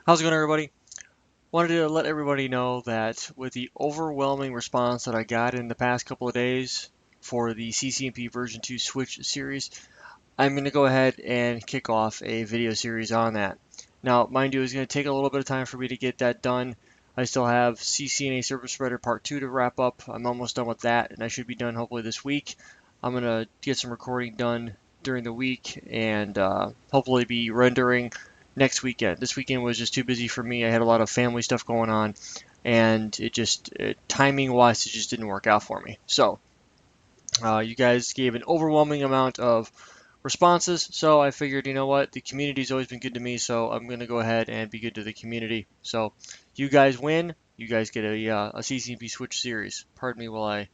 How's it going, everybody? Wanted to let everybody know that with the overwhelming response that I got in the past couple of days for the CCNP version 2 Switch series, I'm going to go ahead and kick off a video series on that. Now, mind you, it's going to take a little bit of time for me to get that done. I still have CCNA Service Provider Part 2 to wrap up. I'm almost done with that, and I should be done hopefully this week. I'm going to get some recording done during the week and hopefully be rendering next weekend. This weekend was just too busy for me. I had a lot of family stuff going on, and timing wise, it just didn't work out for me. So, you guys gave an overwhelming amount of responses, so I figured, you know what, the community's always been good to me, so I'm going to go ahead and be good to the community. So, you guys win. You guys get a CCNP Switch series. Pardon me while I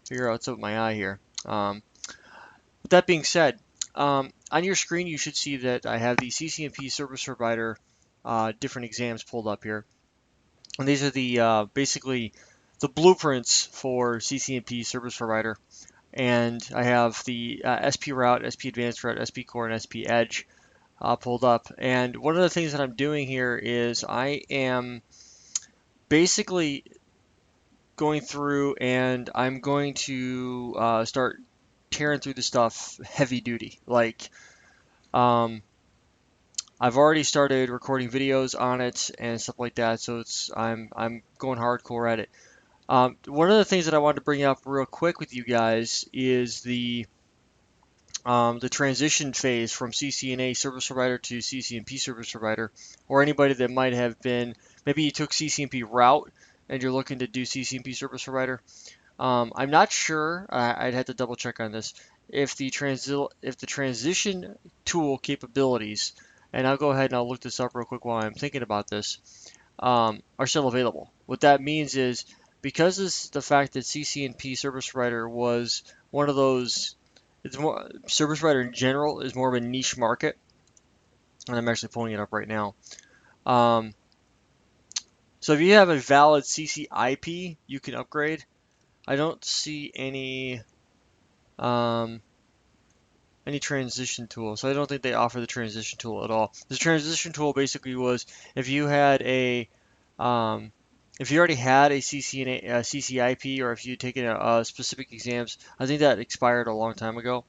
figure out what's up with my eye here. With that being said, on your screen you should see that I have the CCNP Service Provider different exams pulled up here. And these are the basically the blueprints for CCNP Service Provider. And I have the SP Route, SP Advanced Route, SP Core, and SP Edge pulled up. And one of the things that I'm doing here is I am basically going through and I'm going to start tearing through the stuff heavy duty. Like, um, I've already started recording videos on it and stuff like that, so I'm going hardcore at it. One of the things that I wanted to bring up real quick with you guys is the transition phase from CCNA service provider to CCNP service provider, or anybody that might have been, maybe you took CCNP route and you're looking to do CCNP service provider. I'm not sure. I'd have to double check on this. If the transition tool capabilities, and I'll go ahead and I'll look this up real quick while I'm thinking about this, are still available. What that means is because of the fact that CCNP Service Provider was one of those, it's more Service Provider in general is more of a niche market, and I'm actually pulling it up right now. Um, so if you have a valid CCIP, you can upgrade. I don't see um, any transition tool, so I don't think they offer the transition tool at all. The transition tool basically was if you had um, if you already had a CCNA, CCIP, or if you'd taken specific exams. I think that expired a long time ago.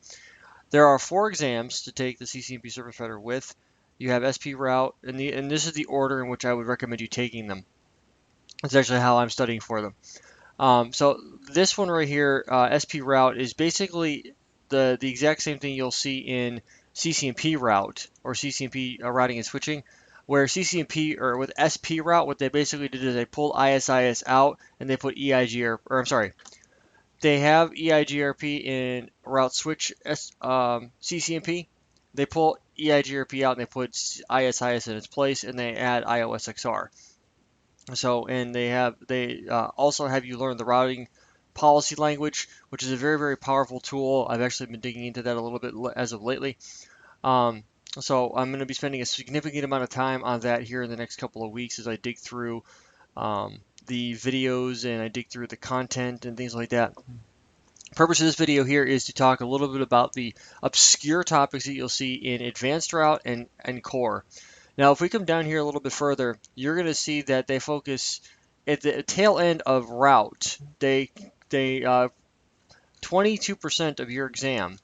There are 4 exams to take the CCNP Service Provider with. You have SP Route, and this is the order in which I would recommend you taking them. That's actually how I'm studying for them. So this one right here, SP Route, is basically the exact same thing you'll see in CCNP Route or CCNP routing and switching, where CCNP or with SP Route, what they basically did is they pulled ISIS out and they put EIGRP, or I'm sorry, they have EIGRP in Route Switch CCNP. They pull EIGRP out and they put ISIS in its place and they add IOSXR. So, and they also have you learn the routing policy language, which is a very, very powerful tool. I've actually been digging into that a little bit as of lately. Um, so I'm going to be spending a significant amount of time on that here in the next couple of weeks as I dig through the videos and I dig through the content and things like that. The purpose of this video here is to talk a little bit about the obscure topics that you'll see in Advanced Route and Core. Now, if we come down here a little bit further, you're going to see that they focus at the tail end of route. They 22% of your exam,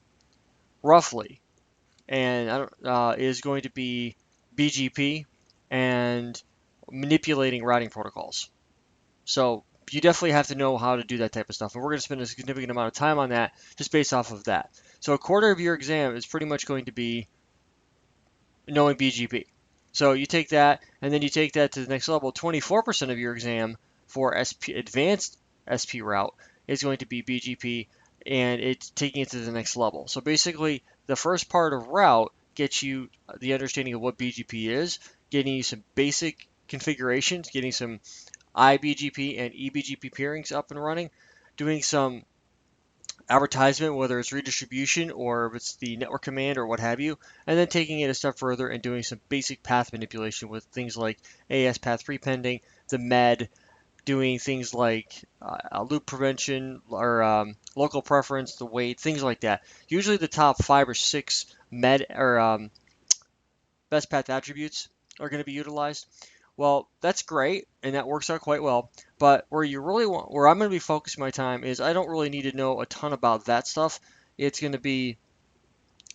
roughly, and is going to be BGP and manipulating routing protocols. So you definitely have to know how to do that type of stuff, and we're going to spend a significant amount of time on that just based off of that. So a quarter of your exam is pretty much going to be knowing BGP. So you take that, and then you take that to the next level. 24% of your exam for advanced SP route is going to be BGP, and it's taking it to the next level. So basically, the first part of route gets you the understanding of what BGP is, getting you some basic configurations, getting some iBGP and eBGP peerings up and running, doing some advertisement, whether it's redistribution or if it's the network command or what have you, and then taking it a step further and doing some basic path manipulation with things like AS path prepending, the MED, doing things like loop prevention or local preference, the weight, things like that. Usually the top 5 or 6 MED or best path attributes are going to be utilized. Well, that's great, and that works out quite well. But where I'm going to be focusing my time is I don't really need to know a ton about that stuff. It's going to be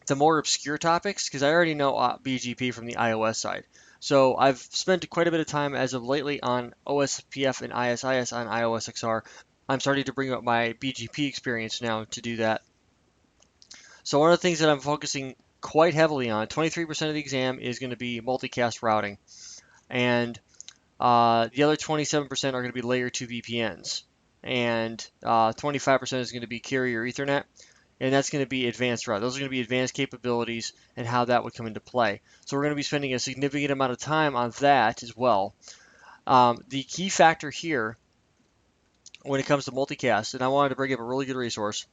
the more obscure topics because I already know BGP from the iOS side. So I've spent quite a bit of time as of lately on OSPF and ISIS on iOS XR. I'm starting to bring up my BGP experience now to do that. So one of the things that I'm focusing quite heavily on, 23% of the exam is going to be multicast routing, and the other 27% are going to be layer 2 VPNs, and 25% is going to be carrier Ethernet, and that's going to be advanced route. Those are going to be advanced capabilities and how that would come into play. So we're going to be spending a significant amount of time on that as well. The key factor here when it comes to multicast, and I wanted to bring up a really good resource,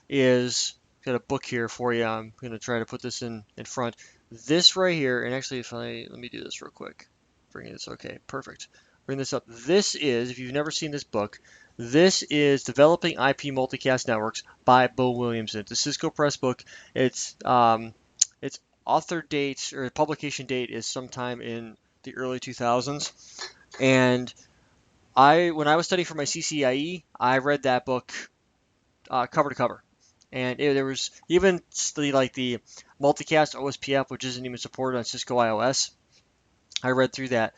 is got a book here for you. I'm going to try to put this in front. This right here, and actually, if I let me do this real quick. Bring this. Okay, perfect. Bring this up. This is, if you've never seen this book, this is Developing IP Multicast Networks by Bo Williamson. It's a Cisco Press book. Its author date or publication date is sometime in the early 2000s. And when I was studying for my CCIE, I read that book cover to cover. And there was even the multicast OSPF, which isn't even supported on Cisco iOS. I read through that,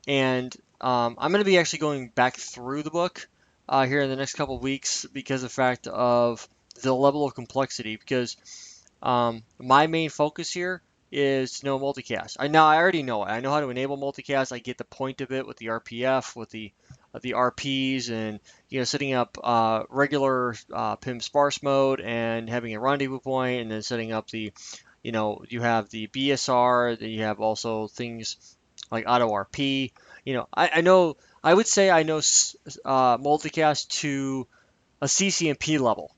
and I'm going to be actually going back through the book here in the next couple of weeks because of the fact of the level of complexity. Because my main focus here is to know multicast. I already know it. I know how to enable multicast. I get the point of it with the RPF, with the RPs, and setting up regular PIM sparse mode and having a rendezvous point, and then setting up you have the BSR. Then you have also things like auto RP. I know. I would say I know multicast to a CCNP level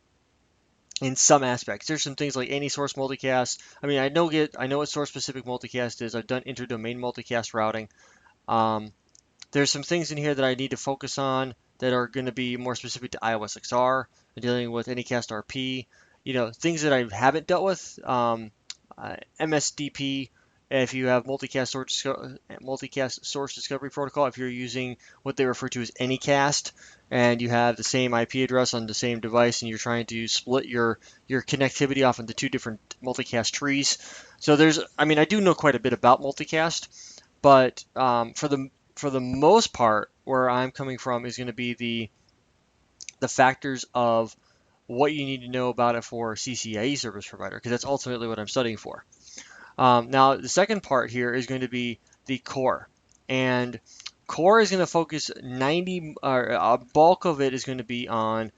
in some aspects. There's some things like any source multicast. I mean, I know what source specific multicast is. I've done inter-domain multicast routing. Um, there's some things in here that I need to focus on that are going to be more specific to iOS XR, dealing with Anycast RP. Things that I haven't dealt with. MSDP. If you have multicast source discovery protocol, if you're using what they refer to as Anycast, and you have the same IP address on the same device, and you're trying to split your connectivity off into two different multicast trees. So I do know quite a bit about multicast, but for the most part, where I'm coming from is going to be the factors of what you need to know about it for CCIE service provider, because that's ultimately what I'm studying for. Now, the second part here is going to be the core, and core is going to focus a bulk of it is going to be on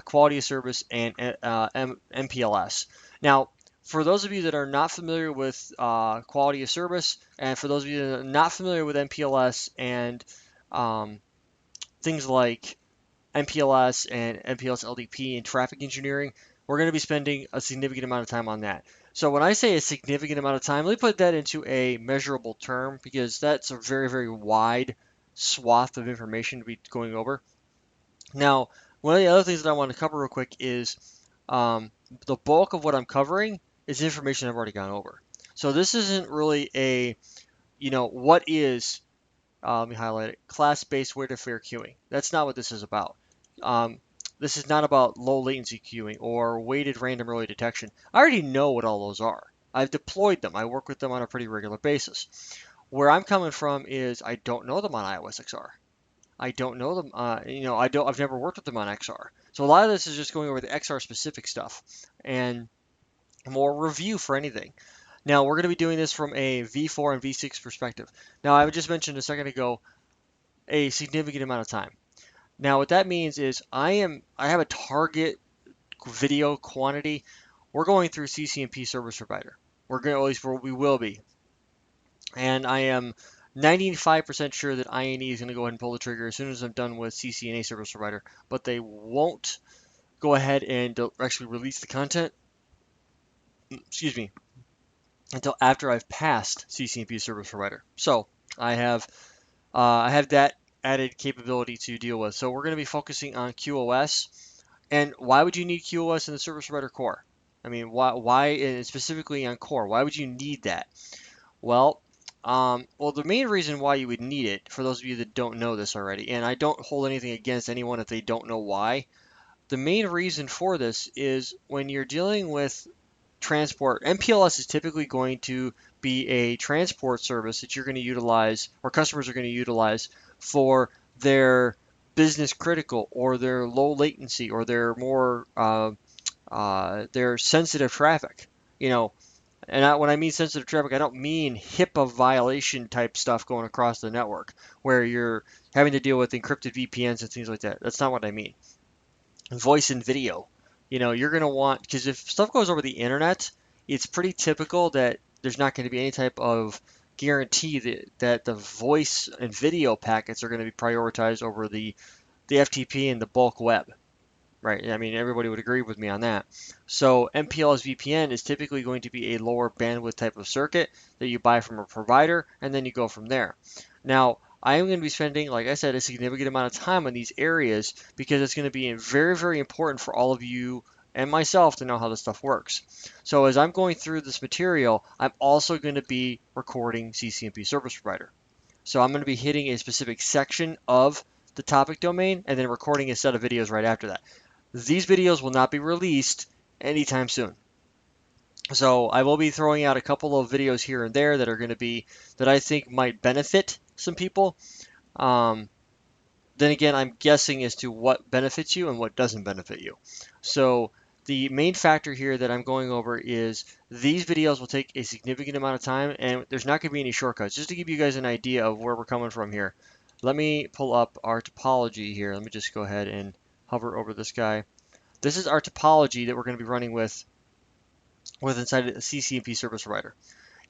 quality of service and MPLS. Now, for those of you that are not familiar with quality of service, and for those of you that are not familiar with MPLS and um, things like MPLS and MPLS LDP and traffic engineering, we're going to be spending a significant amount of time on that. So when I say a significant amount of time, let me put that into a measurable term because that's a very, very wide swath of information to be going over. Now, one of the other things that I want to cover real quick is the bulk of what I'm covering is information I've already gone over. So this isn't really what is, let me highlight it, class-based weighted-fair queuing. That's not what this is about. Um, this is not about low latency queuing or weighted random relay detection. I already know what all those are. I've deployed them. I work with them on a pretty regular basis. Where I'm coming from is I don't know them on iOS XR. I don't know them. I've never worked with them on XR. So a lot of this is just going over the XR specific stuff and more review for anything. Now we're going to be doing this from a V4 and V6 perspective. Now I just mentioned a second ago a significant amount of time. Now what that means is I have a target video quantity. We're going through CCNP Service Provider. We're going, at least we will be, and I am 95% sure that INE is going to go ahead and pull the trigger as soon as I'm done with CCNA Service Provider, but they won't go ahead and actually release the content, excuse me, until after I've passed CCNP Service Provider. So I have that added capability to deal with. So we're going to be focusing on QoS. And why would you need QoS in the service provider core? I mean, why specifically on core? Why would you need that? Well, Well, the main reason why you would need it, for those of you that don't know this already, and I don't hold anything against anyone if they don't know why, the main reason for this is when you're dealing with transport, MPLS is typically going to be a transport service that you're going to utilize or customers are going to utilize for their business critical or their low latency or their more their sensitive traffic. You know, and when I mean sensitive traffic, I don't mean HIPAA violation type stuff going across the network where you're having to deal with encrypted VPNs and things like that. That's not what I mean. Voice and video. You know, you're going to want, because if stuff goes over the internet, it's pretty typical that there's not going to be any type of guarantee that the voice and video packets are going to be prioritized over the FTP and the bulk web. Right. I mean, everybody would agree with me on that. So MPLS VPN is typically going to be a lower bandwidth type of circuit that you buy from a provider, and then you go from there. Now, I am going to be spending, like I said, a significant amount of time on these areas because it's going to be very, very important for all of you and myself to know how this stuff works. So as I'm going through this material, I'm also going to be recording CCNP Service Provider. So I'm going to be hitting a specific section of the topic domain and then recording a set of videos right after that. These videos will not be released anytime soon. So I will be throwing out a couple of videos here and there that are going to be that I think might benefit some people. Um, then again, I'm guessing as to what benefits you and what doesn't benefit you. So the main factor here that I'm going over is these videos will take a significant amount of time and there's not going to be any shortcuts. Just to give you guys an idea of where we're coming from here. Let me pull up our topology here. Let me just go ahead and hover over this guy. This is our topology that we're going to be running with inside a CCNP service provider.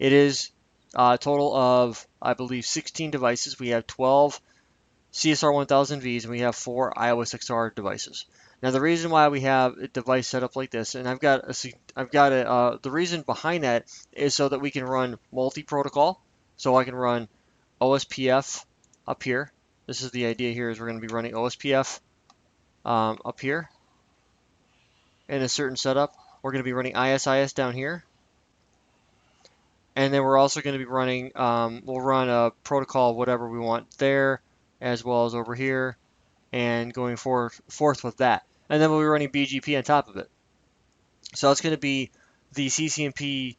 It is a total of, I believe, 16 devices. We have 12 CSR 1000Vs and we have 4 iOS XR devices. Now the reason why we have a device set up like this, and the reason behind that is so that we can run multi-protocol. So I can run OSPF up here. This is the idea here is we're going to be running OSPF up here in a certain setup. We're going to be running ISIS down here. And then we're also going to be running, we'll run a protocol, whatever we want there, as well as over here, and going forth with that. And then we'll be running BGP on top of it. So it's going to be the CCNP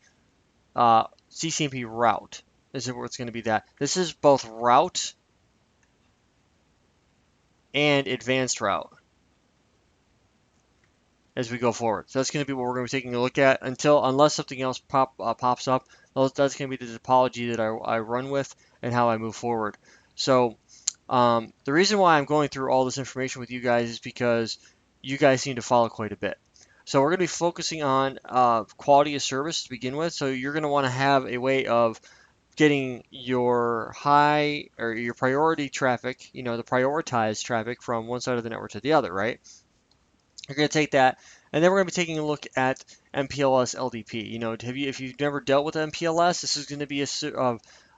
route. This is where it's going to be that. This is both route and advanced route as we go forward. So that's going to be what we're going to be taking a look at unless something else pops up. That's going to be the topology that I run with and how I move forward. So the reason why I'm going through all this information with you guys is because you guys seem to follow quite a bit. So we're going to be focusing on quality of service to begin with. So you're going to want to have a way of getting your high or your priority traffic, the prioritized traffic from one side of the network to the other, right? You're going to take that, and then we're going to be taking a look at MPLS LDP. If you've never dealt with MPLS, this is going to be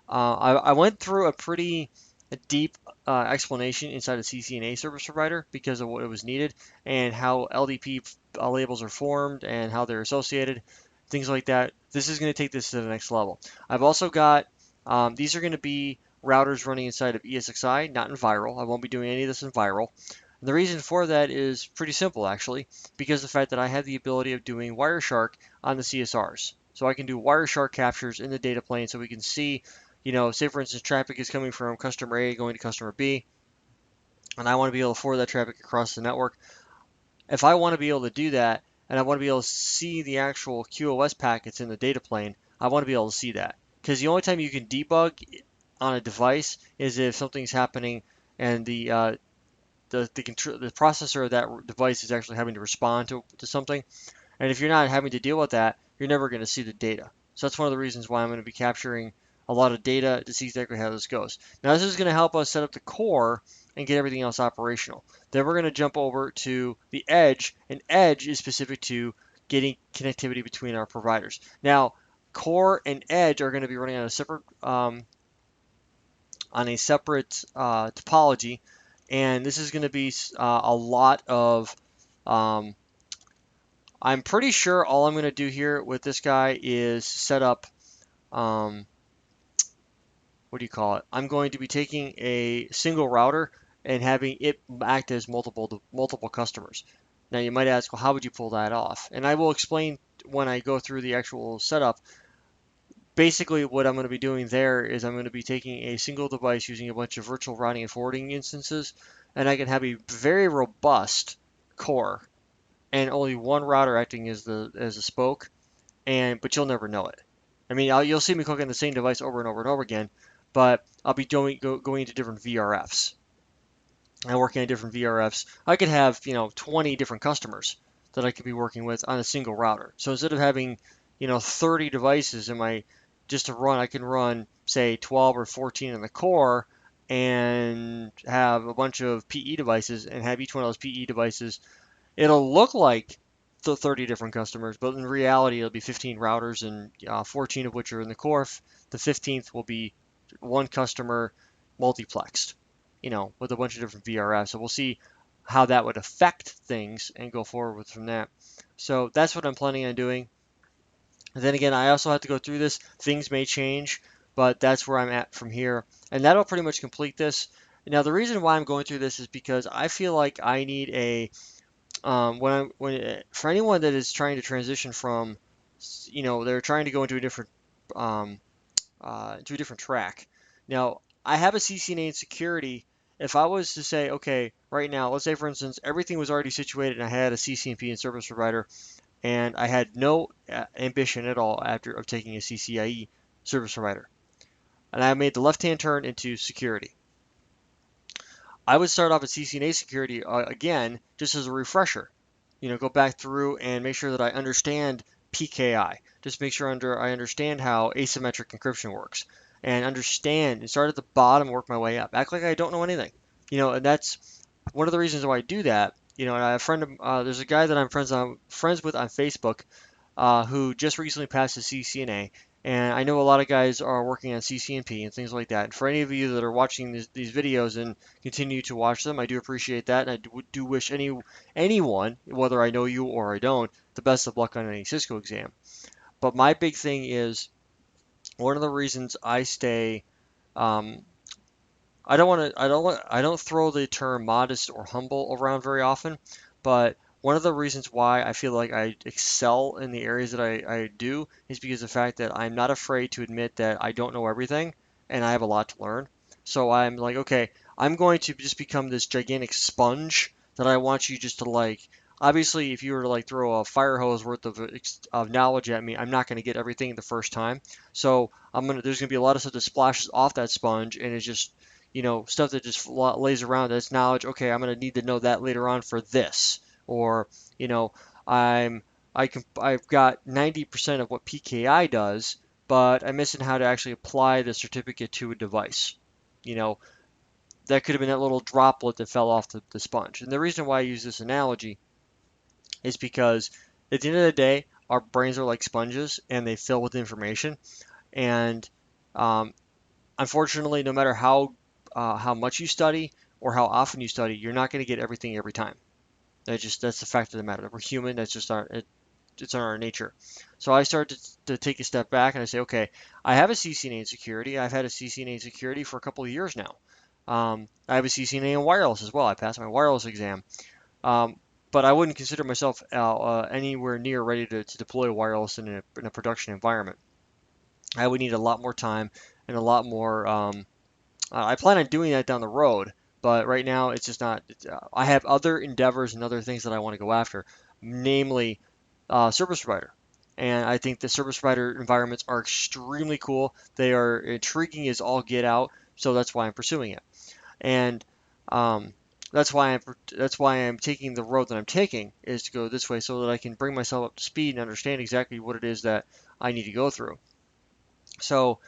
I went through a pretty deep explanation inside of CCNA service provider because of what it was needed and how LDP labels are formed and how they're associated, things like that. This is going to take this to the next level. I've also got, these are going to be routers running inside of ESXi, not in viral. I won't be doing any of this in viral. And the reason for that is pretty simple, actually, because of the fact that I have the ability of doing Wireshark on the CSRs. So I can do Wireshark captures in the data plane so we can see, say for instance, traffic is coming from customer A going to customer B, and I want to be able to forward that traffic across the network. If I want to be able to do that, and I want to be able to see the actual QoS packets in the data plane, I want to be able to see that. Because the only time you can debug on a device is if something's happening and the processor of that device is actually having to respond to something. And if you're not having to deal with that, you're never going to see the data. So that's one of the reasons why I'm going to be capturing a lot of data to see exactly how this goes. Now this is going to help us set up the core and get everything else operational. Then we're going to jump over to the edge, and edge is specific to getting connectivity between our providers. Now core and edge are going to be running on a separate topology, and this is going to be a lot of I'm pretty sure all I'm going to do here with this guy is set up what do you call it? I'm going to be taking a single router and having it act as multiple customers. Now you might ask, well, how would you pull that off? And I will explain when I go through the actual setup. Basically, what I'm going to be doing there is I'm going to be taking a single device using a bunch of virtual routing and forwarding instances, and I can have a very robust core and only one router acting as a spoke, but you'll never know it. I mean, you'll see me click on the same device over and over and over again, but I'll be going into different VRFs and working on different VRFs. I could have 20 different customers that I could be working with on a single router. So instead of having 30 devices in my just to run, I can run say 12 or 14 in the core and have a bunch of PE devices and have each one of those PE devices. It'll look like the 30 different customers, but in reality, it'll be 15 routers and 14 of which are in the core. The 15th will be one customer multiplexed, with a bunch of different VRFs. So we'll see how that would affect things and go forward from that. So that's what I'm planning on doing. And then again, I also have to go through this. Things may change, but that's where I'm at from here. And that'll pretty much complete this. Now, the reason why I'm going through this is because I feel like I need for anyone that is trying to transition from, they're trying to go um, into a different track. Now, I have a CCNA in security. If I was to say, okay, right now, let's say for instance, everything was already situated and I had a CCNP and service provider, and I had no ambition at all after of taking a CCIE service provider, and I made the left-hand turn into security. I would start off at CCNA security again, just as a refresher. Go back through and make sure that I understand PKI. Just make sure I understand how asymmetric encryption works, and start at the bottom and work my way up. Act like I don't know anything. And that's one of the reasons why I do that. And I have there's a guy that I'm friends with on Facebook, who just recently passed his CCNA. And I know a lot of guys are working on CCNP and things like that. And for any of you that are watching these videos and continue to watch them, I do appreciate that. And I do wish anyone, whether I know you or I don't, the best of luck on any Cisco exam. But my big thing is one of the reasons I stay. Um, I don't throw the term modest or humble around very often, but one of the reasons why I feel like I excel in the areas that I do is because of the fact that I'm not afraid to admit that I don't know everything and I have a lot to learn. So I'm like, okay, I'm going to just become this gigantic sponge that I want you just to like. Obviously, if you were to like throw a fire hose worth of knowledge at me, I'm not going to get everything the first time. So there's gonna be a lot of stuff that splashes off that sponge, and it's just stuff that just lays around that's knowledge. Okay, I'm going to need to know that later on for this. Or, you know, I'm I've got 90% of what PKI does, but I'm missing how to actually apply the certificate to a device. You know, that could have been that little droplet that fell off the sponge. And the reason why I use this analogy is because at the end of the day, our brains are like sponges and they fill with information. And um, unfortunately, no matter how much you study or how often you study, you're not going to get everything every time. That's the fact of the matter. We're human. That's just it's in our nature. So I start to take a step back and I say, okay, I have a CCNA in security. I've had a CCNA in security for a couple of years now. I have a CCNA in wireless as well. I passed my wireless exam. Um, but I wouldn't consider myself anywhere near ready to deploy wireless in a production environment. I would need a lot more time and a lot more. I plan on doing that down the road, but right now it's just not. I have other endeavors and other things that I want to go after, namely service provider. And I think the service provider environments are extremely cool. They are intriguing as all get out, so that's why I'm pursuing it. And um, that's why I'm taking the road that I'm taking is to go this way so that I can bring myself up to speed and understand exactly what it is that I need to go through. So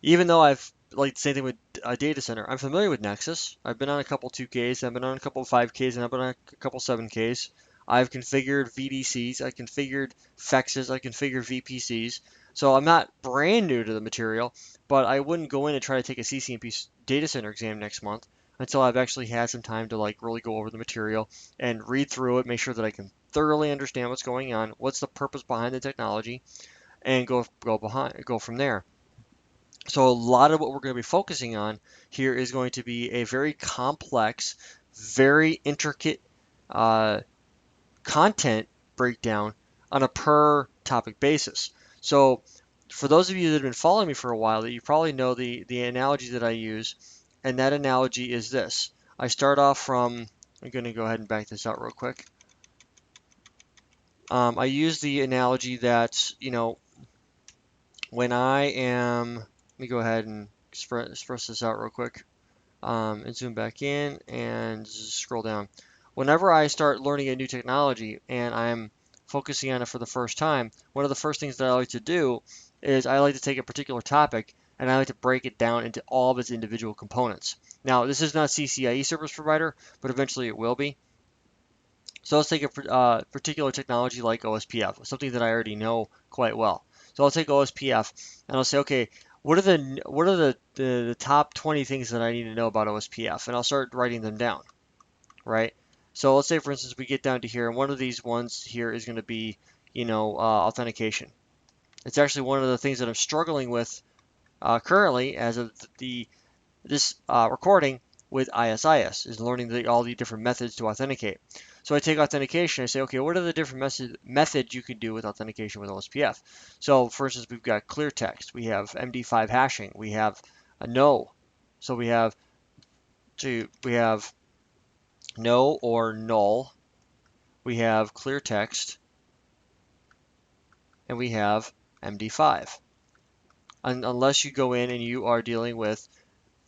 even though I've like the same thing with a data center, I'm familiar with Nexus. I've been on a couple 2Ks, I've been on a couple 5Ks, and I've been on a couple 7Ks. I've configured VDCs, I configured FEXs, I configured VPCs. So I'm not brand new to the material, but I wouldn't go in and try to take a CCNP data center exam next month until I've actually had some time to like really go over the material and read through it, make sure that I can thoroughly understand what's going on, what's the purpose behind the technology, and go from there. So a lot of what we're going to be focusing on here is going to be a very complex, very intricate uh, content breakdown on a per topic basis. So for those of you that have been following me for a while, that you probably know the analogy that I use, and that analogy is this. I start off from, I'm going to go ahead and back this out real quick. I use the analogy that, when I am, let me go ahead and express this out real quick, and zoom back in and scroll down. Whenever I start learning a new technology and I'm focusing on it for the first time, one of the first things that I like to do is I like to take a particular topic and I like to break it down into all of its individual components. Now, this is not CCIE Service Provider, but eventually it will be. So let's take a particular technology like OSPF, something that I already know quite well. So I'll take OSPF and I'll say, okay, what are the top 20 things that I need to know about OSPF? And I'll start writing them down, right? So let's say, for instance, we get down to here, and one of these ones here is going to be, authentication. It's actually one of the things that I'm struggling with currently as of this recording with ISIS, is learning all the different methods to authenticate. So I take authentication, I say, okay, what are the different methods you can do with authentication with OSPF? So for instance, we've got clear text, we have MD5 hashing, we have a no. So we have no or null, we have clear text, and we have MD5. Unless you go in and you are dealing with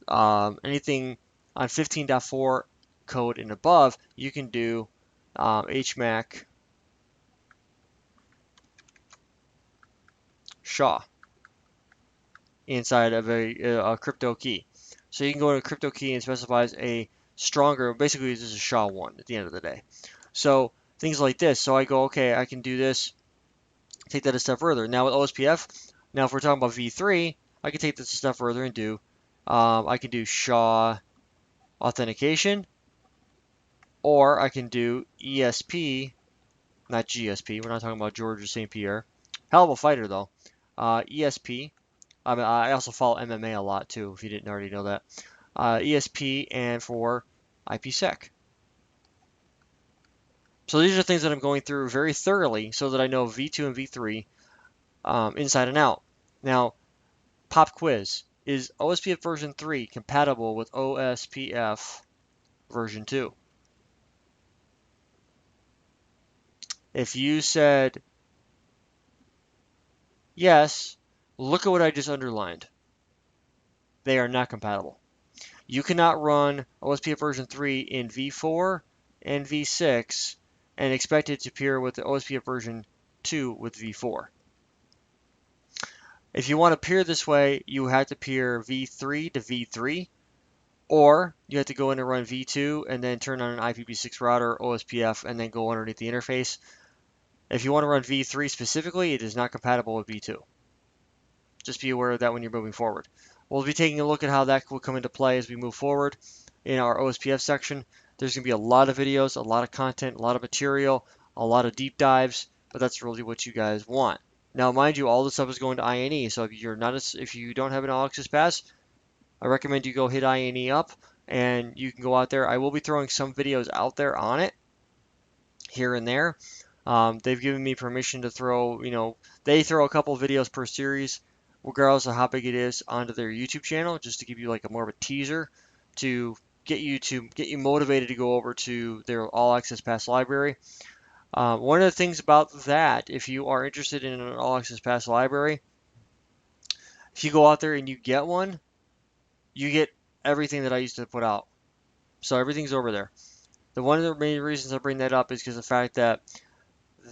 anything on 15.4 code and above, you can do HMAC SHA inside of a crypto key. So you can go to a crypto key and specifies a stronger, basically this is a SHA-1 at the end of the day. So things like this. So I go, okay, I can do this, take that a step further. Now with OSPF, now if we're talking about V3, I can take this a step further and do, I can do SHA authentication, or I can do ESP, not GSP. We're not talking about George or St. Pierre. Hell of a fighter though. ESP. I also follow MMA a lot too, if you didn't already know that. ESP and for IPsec. So these are things that I'm going through very thoroughly so that I know V2 and V3 inside and out. Now, pop quiz. Is OSPF version 3 compatible with OSPF version 2? If you said yes, look at what I just underlined. They are not compatible. You cannot run OSPF version 3 in V4 and V6 and expect it to peer with the OSPF version 2 with V4. If you want to peer this way, you have to peer V3 to V3, or you have to go in and run V2 and then turn on an IPv6 router, OSPF, and then go underneath the interface. If you want to run V3 specifically, it is not compatible with V2. Just be aware of that when you're moving forward. We'll be taking a look at how that will come into play as we move forward in our OSPF section. There's going to be a lot of videos, a lot of content, a lot of material, a lot of deep dives, but that's really what you guys want. Now, mind you, all this stuff is going to INE, so if you don't have an all access pass, I recommend you go hit INE up and you can go out there. I will be throwing some videos out there on it here and there. They've given me permission to throw, they throw a couple videos per series, regardless of how big it is, onto their YouTube channel, just to give you like a more of a teaser to get you motivated to go over to their all access pass library. One of the things about that, if you are interested in an all access pass library, if you go out there and you get one, you get everything that I used to put out. So everything's over there. One of the main reasons I bring that up is because of the fact that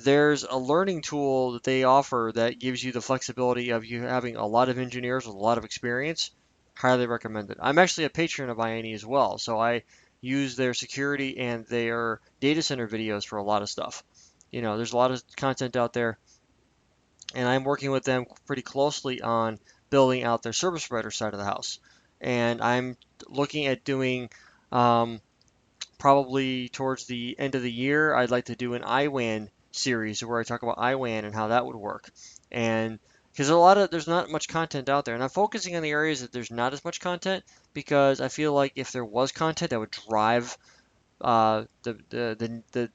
there's a learning tool that they offer that gives you the flexibility of you having a lot of engineers with a lot of experience. Highly recommend it. I'm actually a patron of INE as well, so I use their security and their data center videos for a lot of stuff. There's a lot of content out there, and I'm working with them pretty closely on building out their service provider side of the house. And I'm looking at doing probably towards the end of the year, I'd like to do an IWAN series where I talk about IWAN and how that would work, and because there's not much content out there, and I'm focusing on the areas that there's not as much content because I feel like if there was content that would drive the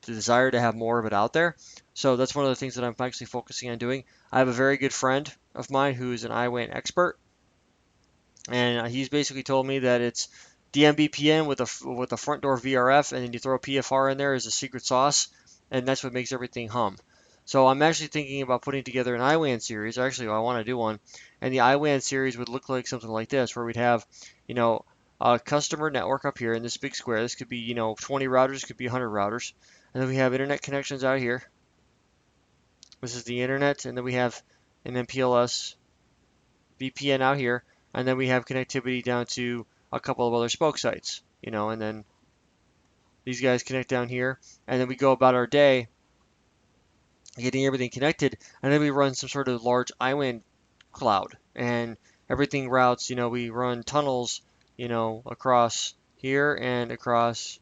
desire to have more of it out there. So that's one of the things that I'm actually focusing on doing. I have a very good friend of mine who's an IWAN expert, and he's basically told me that it's DMBPN with a front door VRF, and then you throw a PFR in there as a secret sauce, and that's what makes everything hum. So I'm actually thinking about putting together an IWAN series. Actually, I want to do one, and the IWAN series would look like something like this, where we'd have, you know, a customer network up here in this big square. This could be, 20 routers, could be 100 routers, and then we have internet connections out here. This is the internet, and then we have an MPLS VPN out here, and then we have connectivity down to a couple of other spoke sites, and then these guys connect down here, and then we go about our day getting everything connected, and then we run some sort of large IWAN cloud, and everything routes, we run tunnels, across here and across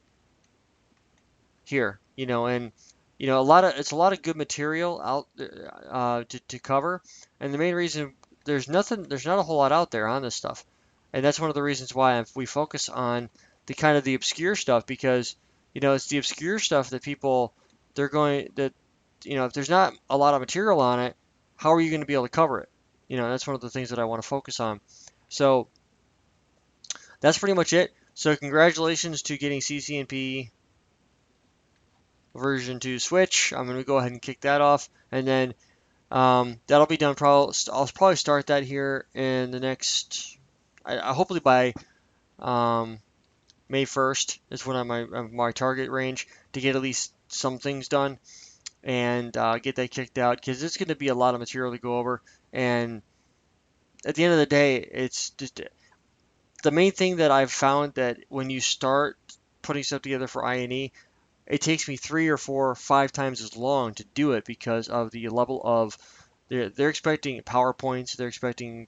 here, and it's a lot of good material out there, to cover, and the main reason there's not a whole lot out there on this stuff, and that's one of the reasons why we focus on the kind of the obscure stuff because it's the obscure stuff that people they're going that if there's not a lot of material on it, how are you going to be able to cover it? That's one of the things that I want to focus on. So that's pretty much it. So congratulations to getting CCNP version 2 Switch. I'm going to go ahead and kick that off, and then that'll be done. I'll probably start that here in the next, hopefully by May 1st is when I'm my target range to get at least some things done and get that kicked out because it's going to be a lot of material to go over. And at the end of the day, it's just the main thing that I've found that when you start putting stuff together for INE, it takes me 3 or 4 or 5 times as long to do it because of the level of they're expecting PowerPoints, they're expecting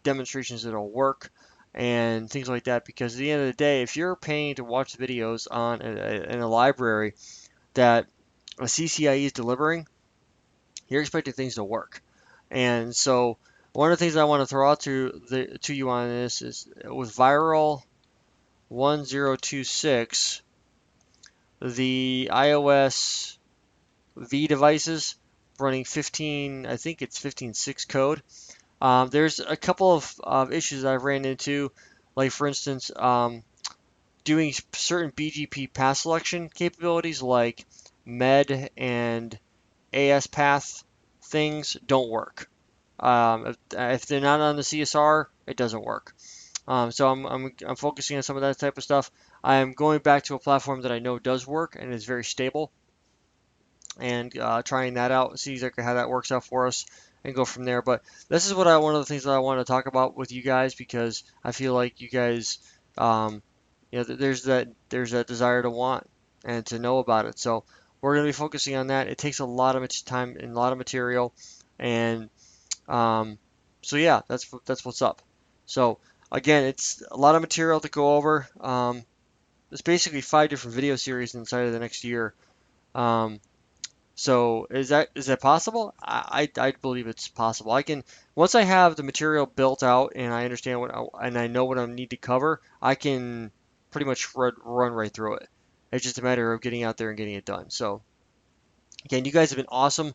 demonstrations that'll work and things like that. Because at the end of the day, if you're paying to watch videos in a library that a CCIE is delivering, you're expecting things to work. And so one of the things I want to throw out to you on this is with Viral 1026. The iOS V devices running 15, I think it's 15.6 code. There's a couple of issues I've ran into, like for instance, doing certain BGP path selection capabilities like MED and AS path things don't work. If they're not on the CSR, it doesn't work. So I'm focusing on some of that type of stuff. I'm going back to a platform that I know does work and is very stable, and trying that out, see exactly how that works out for us, and go from there. But this is one of the things that I want to talk about with you guys because I feel like you guys, there's that desire to want and to know about it. So we're going to be focusing on that. It takes a lot of time and a lot of material, and so yeah, that's what's up. So again, it's a lot of material to go over. There's basically 5 different video series inside of the next year. So is that possible? I believe it's possible. Once I have the material built out and I understand and I know what I need to cover, I can pretty much run right through it. It's just a matter of getting out there and getting it done. So again, you guys have been awesome.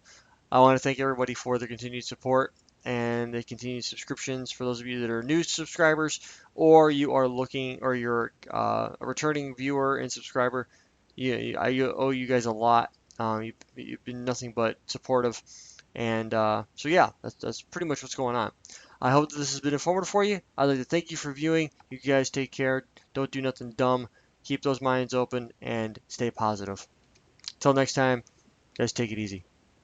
I want to thank everybody for their continued support and the continued subscriptions. For those of you that are new subscribers, or you are looking, or you're a returning viewer and subscriber, I owe you guys a lot. You've been nothing but supportive, and so yeah, that's pretty much what's going on. I hope that this has been informative for you. I'd like to thank you for viewing. You guys take care. Don't do nothing dumb. Keep those minds open and stay positive. Till next time, guys, take it easy.